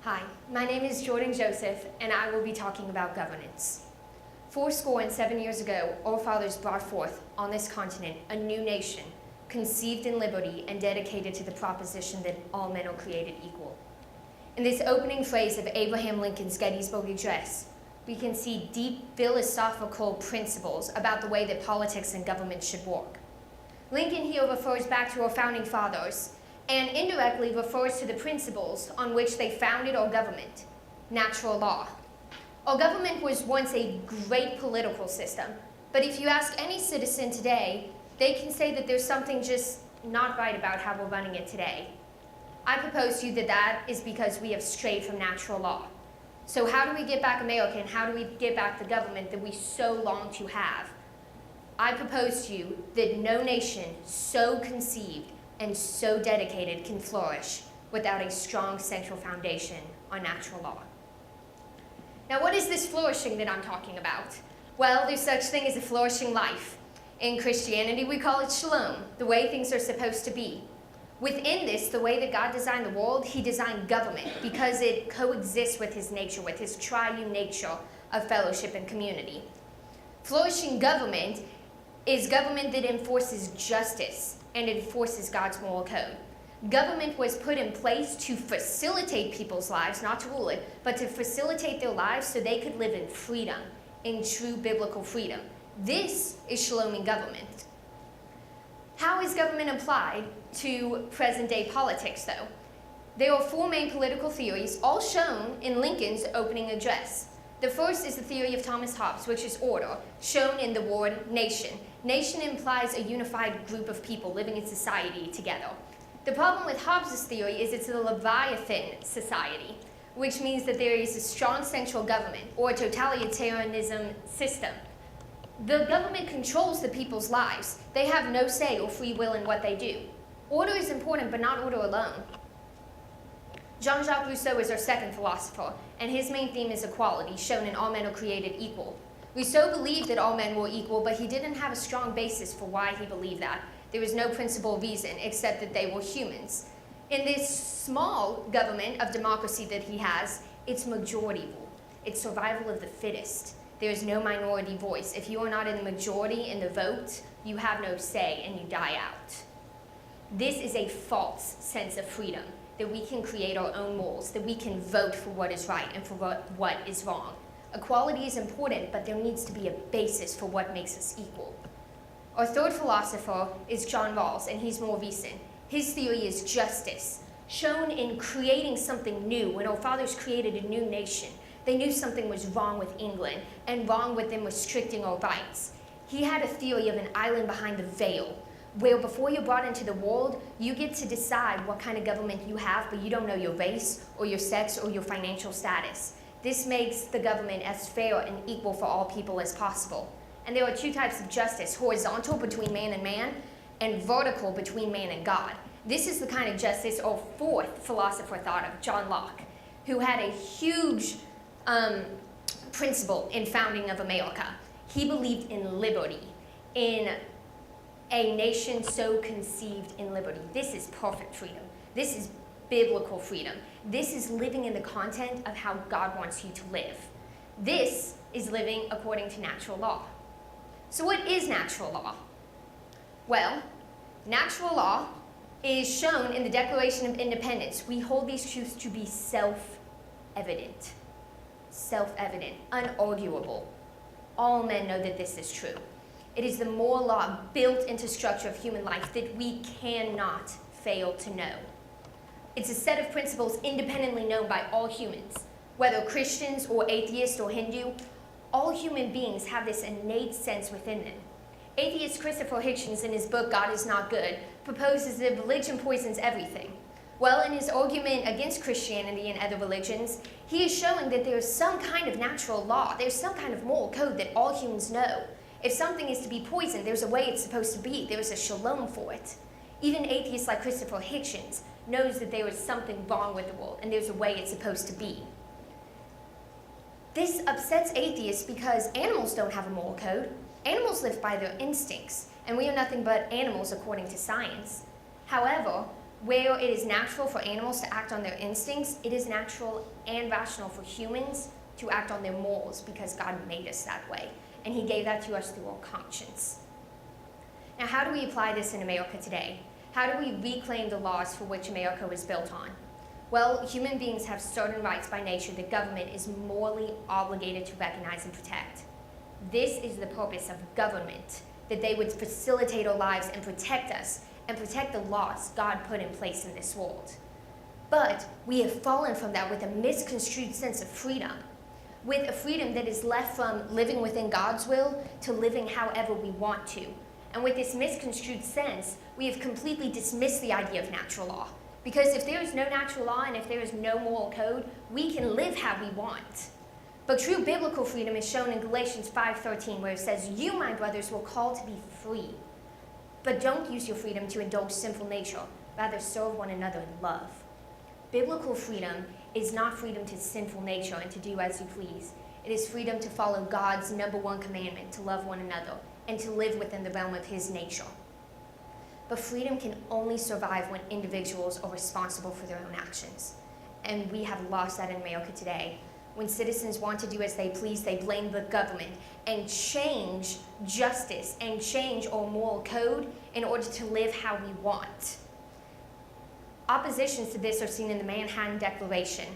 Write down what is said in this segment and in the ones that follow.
Hi, my name is Jordan Joseph, and I will be talking about governance. 7 years ago, our fathers brought forth on this continent a new nation, conceived in liberty and dedicated to the proposition that all men are created equal. In this opening phrase of Abraham Lincoln's Gettysburg Address, we can see deep philosophical principles about the way that politics and government should work. Lincoln here refers back to our founding fathers and indirectly refers to the principles on which they founded our government, natural law. Our government was once a great political system, but if you ask any citizen today, they can say that there's something just not right about how we're running it today. I propose to you that that is because we have strayed from natural law. So how do we get back America, and how do we get back the government that we so long to have? I propose to you that no nation so conceived and so dedicated can flourish without a strong central foundation on natural law. Now, what is this flourishing that I'm talking about? Well, there's such thing as a flourishing life. In Christianity, we call it shalom, the way things are supposed to be. Within this, the way that God designed the world, he designed government because it coexists with his nature, with his triune nature of fellowship and community. Flourishing government is government that enforces justice and enforces God's moral code. Government was put in place to facilitate people's lives, not to rule it, but to facilitate their lives so they could live in freedom, in true biblical freedom. This is shalom in government. How is government applied to present-day politics, though? There are four main political theories, all shown in Lincoln's opening address. The first is the theory of Thomas Hobbes, which is order, shown in the word nation. Nation implies a unified group of people living in society together. The problem with Hobbes' theory is it's a Leviathan society, which means that there is a strong central government, or a totalitarianism system. The government controls the people's lives. They have no say or free will in what they do. Order is important, but not order alone. Jean-Jacques Rousseau is our second philosopher, and his main theme is equality, shown in All Men Are Created Equal. Rousseau believed that all men were equal, but he didn't have a strong basis for why he believed that. There was no principal reason except that they were humans. In this small government of democracy that he has, it's majority rule. It's survival of the fittest. There is no minority voice. If you are not in the majority in the vote, you have no say and you die out. This is a false sense of freedom, that we can create our own rules, that we can vote for what is right and for what is wrong. Equality is important, but there needs to be a basis for what makes us equal. Our third philosopher is John Rawls, and he's more recent. His theory is justice, shown in creating something new. When our fathers created a new nation, they knew something was wrong with England and wrong with them restricting our rights. He had a theory of an island behind the veil, where before you're brought into the world, you get to decide what kind of government you have, but you don't know your race or your sex or your financial status. This makes the government as fair and equal for all people as possible. And there are two types of justice, horizontal between man, and vertical between man and God. This is the kind of justice our fourth philosopher thought of, John Locke, who had a huge principle in founding of America. He believed in liberty, in a nation so conceived in liberty. This is perfect freedom. This is biblical freedom. This is living in the content of how God wants you to live. This is living according to natural law. So what is natural law? Well, natural law is shown in the Declaration of Independence. We hold these truths to be self-evident, unarguable. All men know that this is true. It is the moral law built into structure of human life that we cannot fail to know. It's a set of principles independently known by all humans. Whether Christians or atheists or Hindu, all human beings have this innate sense within them. Atheist Christopher Hitchens, in his book God Is Not Good, proposes that religion poisons everything. Well, in his argument against Christianity and other religions, he is showing that there is some kind of natural law, there's some kind of moral code that all humans know. If something is to be poisoned, there's a way it's supposed to be. There is a shalom for it. Even atheists like Christopher Hitchens knows that there is something wrong with the world, and there's a way it's supposed to be. This upsets atheists because animals don't have a moral code. Animals live by their instincts, and we are nothing but animals according to science. However, Where it is natural for animals to act on their instincts, it is natural and rational for humans to act on their morals because God made us that way. And he gave that to us through our conscience. Now, how do we apply this in America today? How do we reclaim the laws for which America was built on? Well, human beings have certain rights by nature the government is morally obligated to recognize and protect. This is the purpose of government, that they would facilitate our lives and protect us and protect the laws God put in place in this world. But we have fallen from that with a misconstrued sense of freedom, with a freedom that is left from living within God's will to living however we want to. And with this misconstrued sense, we have completely dismissed the idea of natural law. Because if there is no natural law and if there is no moral code, we can live how we want. But true biblical freedom is shown in Galatians 5:13, where it says, "You, my brothers, were called to be free. But don't use your freedom to indulge sinful nature. Rather, serve one another in love." Biblical freedom is not freedom to sinful nature and to do as you please. It is freedom to follow God's number one commandment, to love one another, and to live within the realm of his nature. But freedom can only survive when individuals are responsible for their own actions. And we have lost that in America today. When citizens want to do as they please, they blame the government and change justice and change our moral code in order to live how we want. Oppositions to this are seen in the Manhattan Declaration,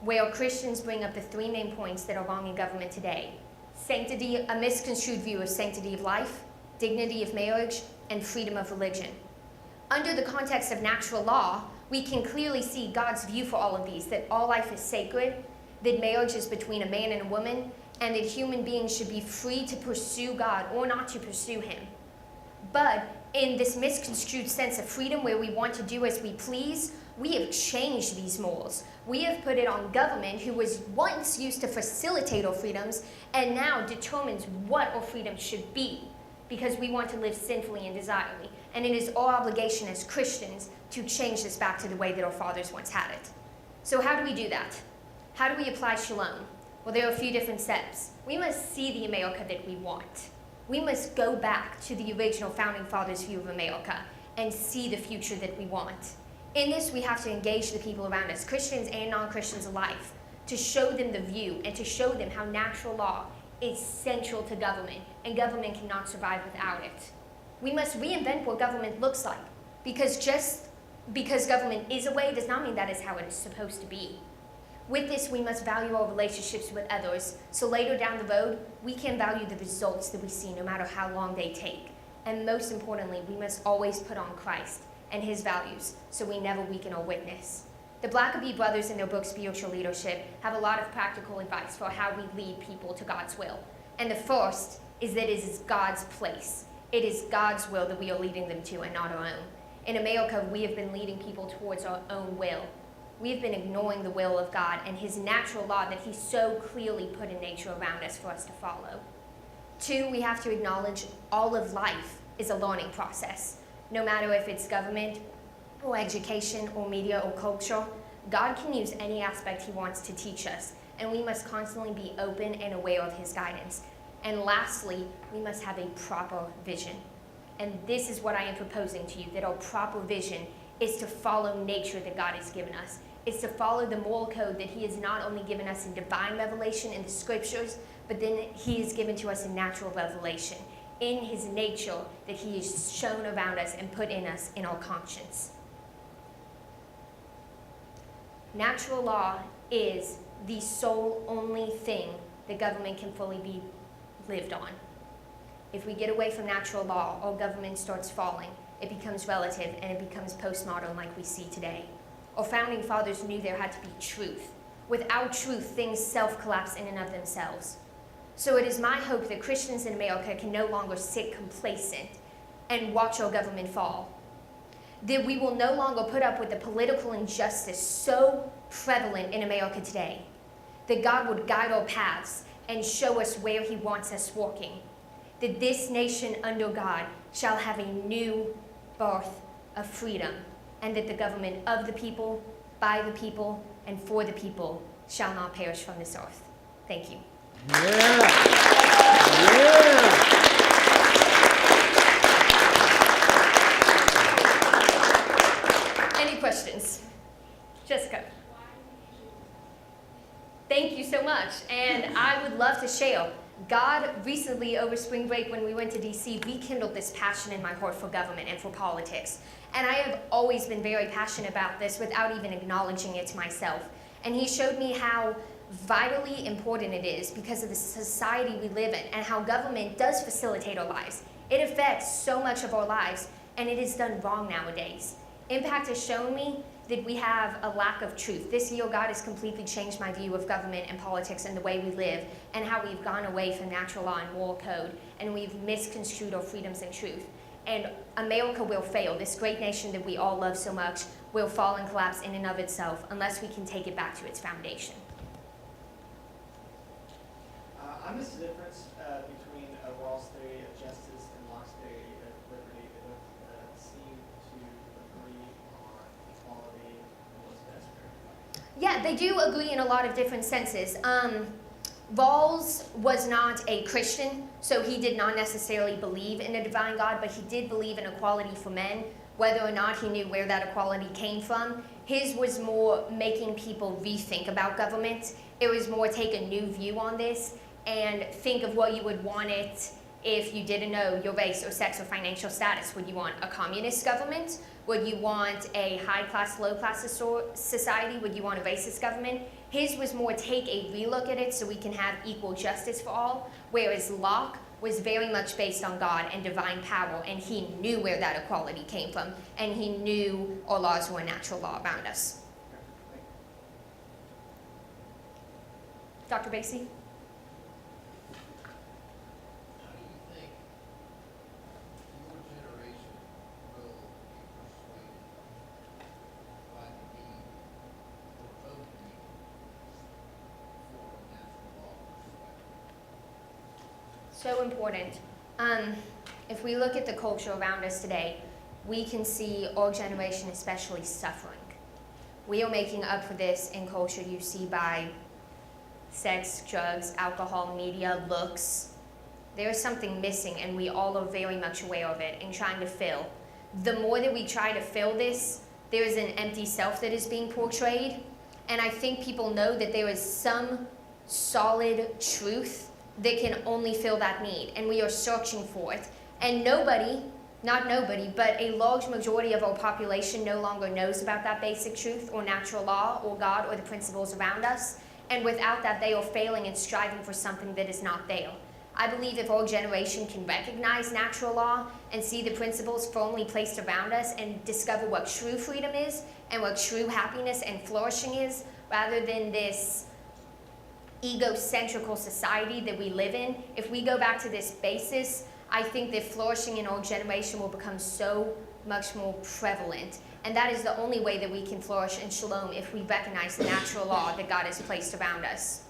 where Christians bring up the three main points that are wrong in government today: sanctity, a misconstrued view of sanctity of life, dignity of marriage, and freedom of religion. Under the context of natural law, we can clearly see God's view for all of these, that all life is sacred, that marriage is between a man and a woman, and that human beings should be free to pursue God or not to pursue him. But in this misconstrued sense of freedom where we want to do as we please, we have changed these morals. We have put it on government, who was once used to facilitate our freedoms and now determines what our freedom should be, because we want to live sinfully and desirably. And it is our obligation as Christians to change this back to the way that our fathers once had it. So how do we do that? How do we apply shalom? Well, there are a few different steps. We must see the America that we want. We must go back to the original founding fathers' view of America and see the future that we want. In this, we have to engage the people around us, Christians and non-Christians alike, to show them the view and to show them how natural law is central to government, and government cannot survive without it. We must reinvent what government looks like, because just because government is a way does not mean that is how it is supposed to be. With this, we must value our relationships with others, so later down the road, we can value the results that we see no matter how long they take. And most importantly, we must always put on Christ and his values, so we never weaken our witness. The Blackaby brothers in their book, Spiritual Leadership, have a lot of practical advice for how we lead people to God's will. And the first is that it is God's place. It is God's will that we are leading them to and not our own. In America, we have been leading people towards our own will. We have been ignoring the will of God and his natural law that he so clearly put in nature around us for us to follow. 2, we have to acknowledge all of life is a learning process. No matter if it's government or education or media or culture, God can use any aspect he wants to teach us, and we must constantly be open and aware of his guidance. And lastly, we must have a proper vision. And this is what I am proposing to you, that our proper vision is to follow nature that God has given us. It's to follow the moral code that he has not only given us in divine revelation in the scriptures, but then he has given to us in natural revelation, in his nature that he has shown around us and put in us in our conscience. Natural law is the sole only thing that government can fully be lived on. If we get away from natural law, our government starts falling. It becomes relative and it becomes postmodern like we see today. Our founding fathers knew there had to be truth. Without truth, things self-collapse in and of themselves. So it is my hope that Christians in America can no longer sit complacent and watch our government fall. That we will no longer put up with the political injustice so prevalent in America today. That God would guide our paths and show us where he wants us walking. That this nation under God shall have a new birth of freedom, and that the government of the people, by the people, and for the people shall not perish from this earth. Thank you. Yeah. Yeah. And questions. Jessica. Thank you so much. And I would love to share. God recently, over spring break when we went to DC, rekindled this passion in my heart for government and for politics. And I have always been very passionate about this without even acknowledging it to myself. And he showed me how vitally important it is because of the society we live in and how government does facilitate our lives. It affects so much of our lives, and it is done wrong nowadays. Impact has shown me that we have a lack of truth. This year, God has completely changed my view of government and politics and the way we live and how we've gone away from natural law and moral code, and we've misconstrued our freedoms and truth. And America will fail. This great nation that we all love so much will fall and collapse in and of itself unless we can take it back to its foundation. I miss the difference between a Rawls theory of justice and Locke's theory of liberty. They both seem to agree on equality and what's best for everybody. Yeah, they do agree in a lot of different senses. Rawls was not a Christian, so he did not necessarily believe in a divine God, but he did believe in equality for men, whether or not he knew where that equality came from. His was more making people rethink about government. It was more take a new view on this and think of what you would want it if you didn't know your race or sex or financial status. Would you want a communist government? Would you want a high-class, low-class society? Would you want a racist government? His was more take a relook at it so we can have equal justice for all, whereas Locke was very much based on God and divine power, and he knew where that equality came from, and he knew our laws were a natural law around us. Dr. Basie? How do you think your generation will be persuaded by the need or vote need for a natural law perspective? So important. If we look at the culture around us today, we can see our generation especially suffering. We are making up for this in culture you see by sex, drugs, alcohol, media, looks. There is something missing, and we all are very much aware of it and trying to fill. The more that we try to fill this, there is an empty self that is being portrayed, and I think people know that there is some solid truth that can only fill that need, and we are searching for it. And nobody, not nobody, but a large majority of our population no longer knows about that basic truth or natural law or God or the principles around us. And without that, they are failing and striving for something that is not there. I believe if our generation can recognize natural law and see the principles firmly placed around us and discover what true freedom is and what true happiness and flourishing is, rather than this egocentrical society that we live in, if we go back to this basis, I think that flourishing in our generation will become so much more prevalent. And that is the only way that we can flourish in shalom if we recognize the natural law that God has placed around us.